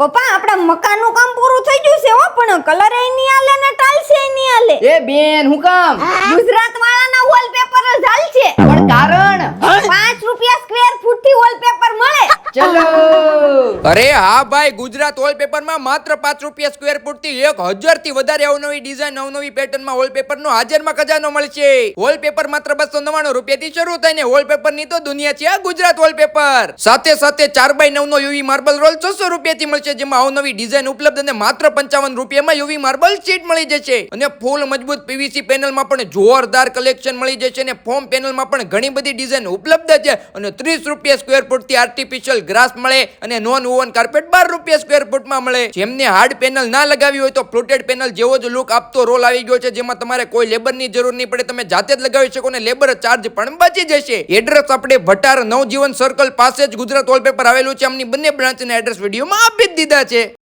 પપ્પા આપણા મકાનનું કામ પૂરું થઈ ગયું છે હો, પણ કલર એ નહીં આલે ને ટાઇલ્સ એ નહીં આલે. એ બેન હું કામ? ગુજરાત વાળાના વોલપેપર જ હાલ છે. પણ કારણ? 5 રૂપિયા સ્ક્વેર ફૂટ થી વોલપેપર મળે. ચલો. અરે હા ભાઈ, ગુજરાત વોલપેપરમાં માત્ર 5 રૂપિયા સ્ક્વેર ફૂટ થી 1000 થી વધારે અવનવી ડિઝાઇન અવનવી પેટર્નમાં વોલપેપર નો હાજરમાં ખજાનો મળશે. વોલપેપર માત્ર 299 રૂપિયાથી શરૂ થાય ને વોલપેપર ની તો દુનિયા છે આ ગુજરાત વોલપેપર. સાથે સાથે 4x9 નો યુવી માર્બલ રોલ 600 રૂપિયાથી મળશે, જેમાં અવનવી ડિઝાઇન ઉપલબ્ધ અને માત્ર 55 રૂપિયામાં યુવી માર્બલ શીટ મળી જશે. અને ફૂલ મજબૂત પીવીસી પેનલમાં પણ જોરદાર કલેક્શન મળી જશે અને ફોમ પેનલમાં પણ ઘણી બધી ડિઝાઇન ઉપલબ્ધ છે. અને 30 રૂપિયા સ્ક્વેર ફૂટ થી આર્ટિફિશિયલ ગ્રાસ મળે અને નોન ઓવન કાર્પેટ 12 રૂપિયા સ્ક્વેર ફૂટમાં મળે. જેમને હાર્ડ પેનલ ના લગાવી હોય તો ફ્લોટેડ પેનલ જેવો જ લુક આપતો રોલ આવી ગયો છે, જેમાં તમારે કોઈ લેબરની જરૂર નહીં પડે, તમે જાતે જ લગાવી શકો ને લેબર ચાર્જ પણ બચી જશે. એડ્રેસ આપણે ભટાર નવજીવન સર્કલ પાસે જ ગુજરાત વોલપેપર આવેલું છે. આમની બંને બ્રાન્ચના એડ્રેસ વિડીયોમાં આપી જ દીધા છે.